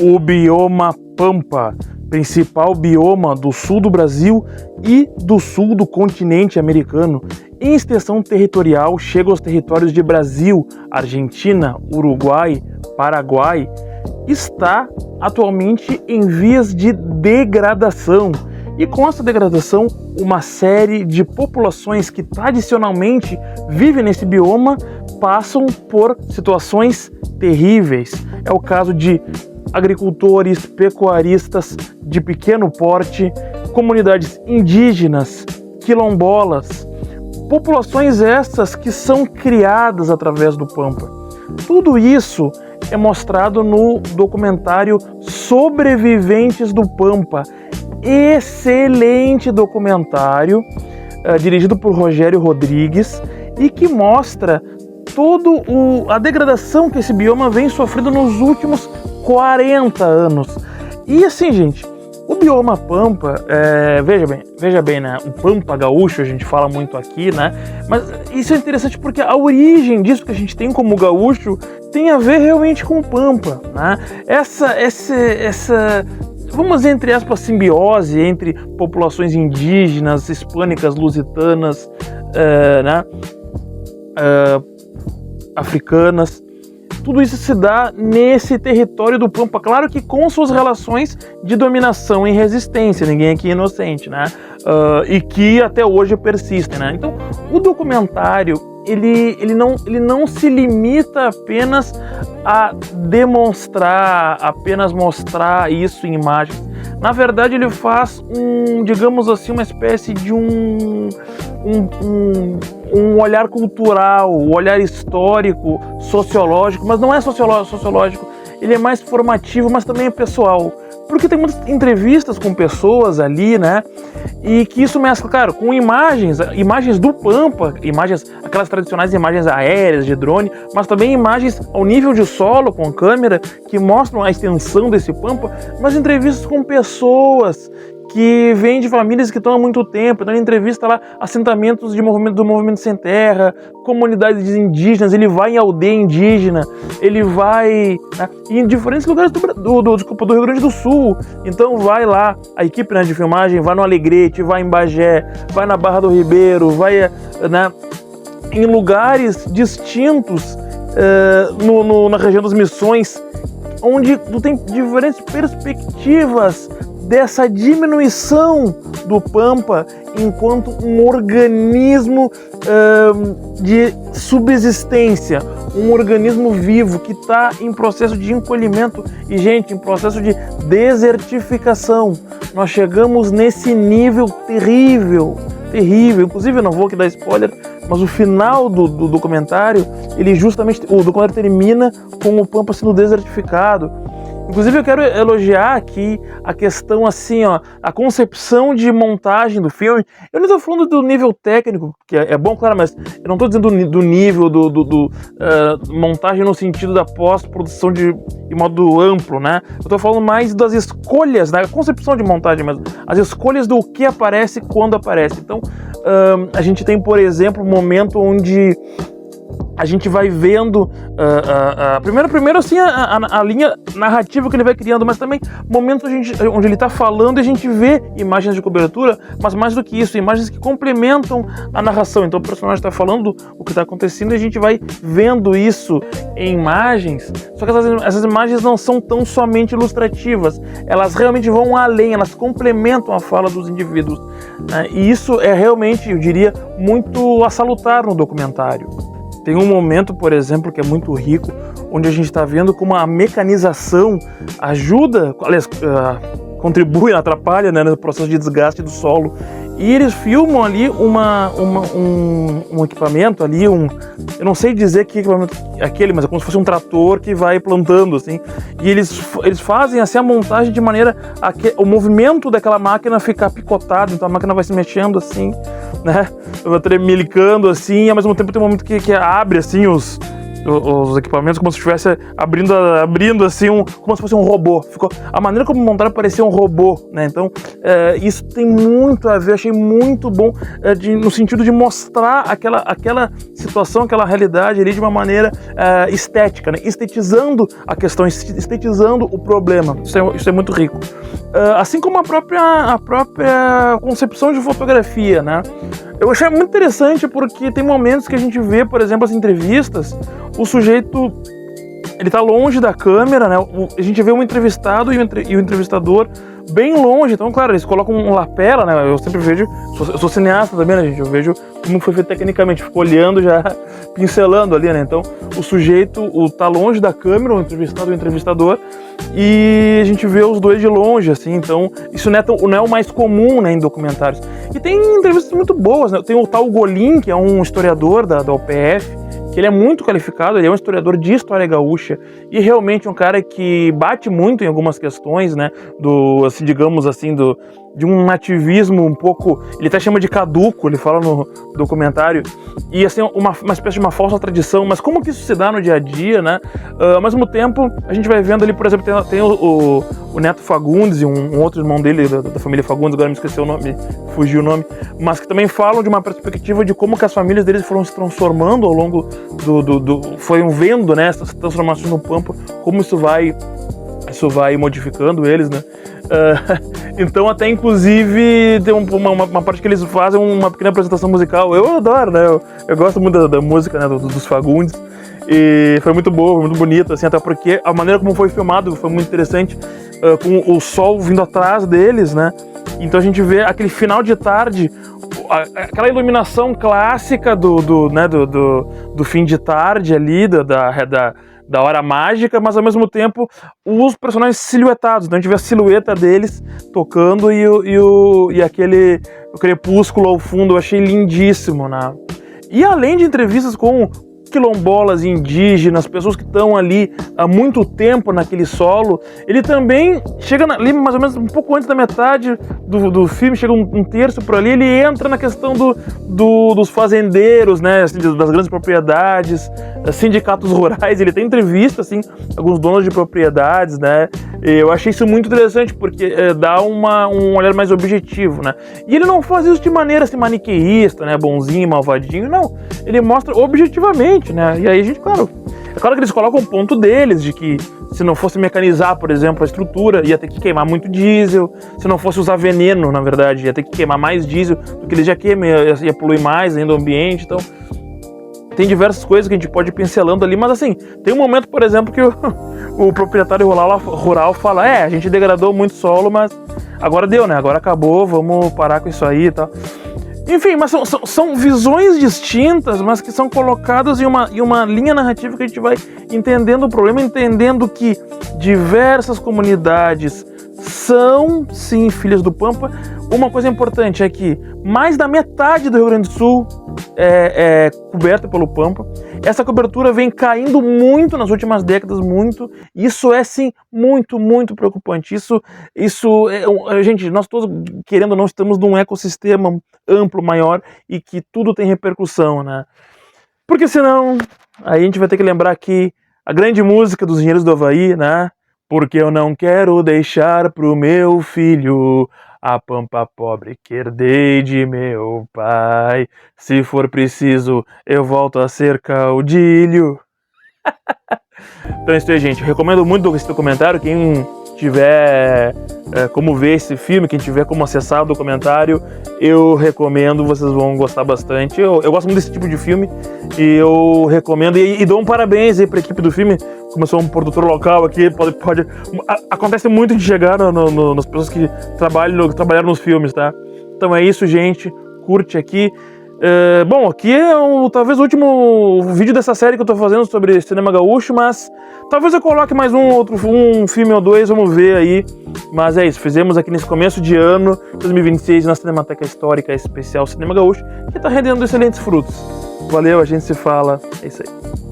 o bioma Pampa, principal bioma do sul do Brasil e do sul do continente americano. Em extensão territorial, chega aos territórios de Brasil, Argentina, Uruguai, Paraguai. Está atualmente em vias de degradação. E com essa degradação, uma série de populações que tradicionalmente vivem nesse bioma passam por situações terríveis. É o caso de agricultores, pecuaristas de pequeno porte, comunidades indígenas, quilombolas, populações essas que são criadas através do Pampa. Tudo isso é mostrado no documentário Sobreviventes do Pampa. Excelente documentário, dirigido por Rogério Rodrigues, e que mostra toda a degradação que esse bioma vem sofrendo nos últimos 40 anos. E assim, gente, o bioma Pampa, veja bem, né? O Pampa gaúcho, a gente fala muito aqui, né? Mas isso é interessante porque a origem disso que a gente tem como gaúcho tem a ver realmente com o Pampa, né? Essa vamos dizer, entre aspas, simbiose entre populações indígenas, hispânicas, lusitanas, africanas. Tudo isso se dá nesse território do Pampa, claro que com suas relações de dominação e resistência, ninguém aqui é inocente, né? E que até hoje persistem, né? Então, o documentário, ele não se limita apenas a demonstrar, apenas mostrar isso em imagens. Na verdade, ele faz digamos assim, uma espécie de um olhar cultural, um olhar histórico, sociológico, mas não é sociológico, ele é mais formativo, mas também é pessoal. Porque tem muitas entrevistas com pessoas ali, né? E que isso mescla, claro, com imagens do Pampa, aquelas tradicionais imagens aéreas de drone, mas também imagens ao nível de solo, com câmera, que mostram a extensão desse Pampa, mas entrevistas com pessoas que vêm de famílias que estão há muito tempo. Então ele entrevista lá assentamentos do movimento sem terra, comunidades indígenas, ele vai em aldeia indígena, ele vai em diferentes lugares do Rio Grande do Sul. Então vai lá, a equipe, né, de filmagem vai no Alegrete, vai em Bagé, vai na Barra do Ribeiro, vai em lugares distintos na região das Missões, onde tu tem diferentes perspectivas dessa diminuição do Pampa enquanto um organismo de subsistência, um organismo vivo que está em processo de encolhimento e, gente, em processo de desertificação. Nós chegamos nesse nível terrível. Inclusive, eu não vou aqui dar spoiler, mas o final do documentário, o documentário termina com o Pampa sendo desertificado. Inclusive, eu quero elogiar aqui a questão, assim, a concepção de montagem do filme. Eu não estou falando do nível técnico, que é bom, claro, mas eu não estou dizendo do nível montagem no sentido da pós-produção de modo amplo, né? Eu estou falando mais das escolhas, né? A concepção de montagem, mas as escolhas do que aparece quando aparece. Então, a gente tem, por exemplo, um momento onde a gente vai vendo primeiro assim a linha narrativa que ele vai criando, mas também momentos onde ele está falando e a gente vê imagens de cobertura, mas mais do que isso, imagens que complementam a narração. Então o personagem está falando o que está acontecendo e a gente vai vendo isso em imagens, só que essas imagens não são tão somente ilustrativas, elas realmente vão além, elas complementam a fala dos indivíduos, né? E isso é realmente, eu diria, muito a salutar no documentário. Tem um momento, por exemplo, que é muito rico, onde a gente está vendo como a mecanização ajuda, aliás, contribui, atrapalha, né, no processo de desgaste do solo. E eles filmam ali um equipamento ali, eu não sei dizer que equipamento é aquele, mas é como se fosse um trator que vai plantando, assim. E eles fazem assim a montagem de maneira a que o movimento daquela máquina ficar picotado, então a máquina vai se mexendo assim, né? Vai tremelicando assim, e ao mesmo tempo tem um momento que abre assim os equipamentos como se estivesse abrindo assim, como se fosse um robô. A maneira como montaram parecia um robô, né? Então, isso tem muito a ver, achei muito bom no sentido de mostrar aquela situação, aquela realidade ali de uma maneira estética, né? Estetizando a questão, estetizando o problema. Isso é muito rico. Assim como a própria concepção de fotografia, né? Eu achei muito interessante porque tem momentos que a gente vê, por exemplo, as entrevistas, o sujeito, ele tá longe da câmera, né? A gente vê um entrevistado e o entrevistador bem longe, então, claro, eles colocam um lapela, né? Eu sempre vejo, eu sou cineasta também, né, gente? Eu vejo como foi feito tecnicamente, fico olhando já, pincelando ali, né? Então, o sujeito tá longe da câmera, o entrevistado e o entrevistador, e a gente vê os dois de longe, assim, então, isso não é o mais comum, né, em documentários. E tem entrevistas muito boas, né? Tem o tal Golim, que é um historiador da UPF, que ele é muito qualificado, ele é um historiador de história gaúcha e realmente um cara que bate muito em algumas questões, né, assim, digamos assim, de um nativismo um pouco, ele até chama de caduco, ele fala no documentário, e assim, uma espécie de uma falsa tradição, mas como que isso se dá no dia a dia, né? Ao mesmo tempo, a gente vai vendo ali, por exemplo, tem o Neto Fagundes e um outro irmão dele, da família Fagundes, agora me esqueci o nome, fugiu o nome, mas que também falam de uma perspectiva de como que as famílias deles foram se transformando ao longo foram vendo, né, essas transformações no Pampa, como isso vai modificando eles, né? Então até inclusive tem uma parte que eles fazem uma pequena apresentação musical. Eu adoro, né? Eu gosto muito da música, né, dos Fagundes. E foi muito boa, muito bonito, assim, até porque a maneira como foi filmado foi muito interessante, com o sol vindo atrás deles, né? Então a gente vê aquele final de tarde, aquela iluminação clássica do fim de tarde ali, da hora mágica, mas ao mesmo tempo os personagens silhuetados, então a gente vê a silhueta deles tocando e aquele crepúsculo ao fundo, eu achei lindíssimo, né? E além de entrevistas com quilombolas, indígenas, pessoas que estão ali há muito tempo naquele solo, ele também chega ali mais ou menos um pouco antes da metade do filme, chega um terço por ali, ele entra na questão dos fazendeiros, né, assim, das grandes propriedades, sindicatos rurais, ele tem entrevista, assim, alguns donos de propriedades, né, eu achei isso muito interessante, porque dá um olhar mais objetivo, né, e ele não faz isso de maneira, assim, maniqueísta, né, bonzinho, malvadinho, não, ele mostra objetivamente, né? E aí a gente, claro que eles colocam o ponto deles, de que se não fosse mecanizar, por exemplo, a estrutura, ia ter que queimar muito diesel, se não fosse usar veneno, na verdade, ia ter que queimar mais diesel do que eles já queimam, ia poluir mais ainda o ambiente, então tem diversas coisas que a gente pode ir pincelando ali, mas assim, tem um momento, por exemplo, que o proprietário rural fala, a gente degradou muito solo, mas agora deu, né? Agora acabou, vamos parar com isso aí e tal. Enfim, mas são visões distintas, mas que são colocadas em uma linha narrativa que a gente vai entendendo o problema, entendendo que diversas comunidades são, sim, filhas do Pampa. Uma coisa importante é que mais da metade do Rio Grande do Sul é coberta pelo Pampa. Essa cobertura vem caindo muito nas últimas décadas, muito. Isso é, sim, muito, muito preocupante. Gente, nós todos, querendo ou não, estamos num ecossistema amplo, maior, e que tudo tem repercussão, né? Porque senão, aí a gente vai ter que lembrar aqui a grande música dos Engenheiros do Havaí, né? Porque eu não quero deixar pro meu filho a pampa pobre que herdei de meu pai. Se for preciso, eu volto a ser caudilho. Então é isso aí, gente. Eu recomendo muito esse documentário. Quem tiver como ver esse filme, quem tiver como acessar o documentário, eu recomendo, vocês vão gostar bastante. Eu gosto muito desse tipo de filme e eu recomendo e dou um parabéns aí para a equipe do filme. Como eu sou um produtor local aqui, acontece muito de chegar nas pessoas que trabalharam nos filmes, tá? Então é isso, gente. Curte aqui. Bom, aqui é talvez o último vídeo dessa série que eu tô fazendo sobre cinema gaúcho, mas talvez eu coloque mais um filme ou dois, vamos ver aí. Mas é isso, fizemos aqui nesse começo de ano, 2026, na Cinemateca Histórica Especial Cinema Gaúcho, que tá rendendo excelentes frutos. Valeu, a gente se fala, é isso aí.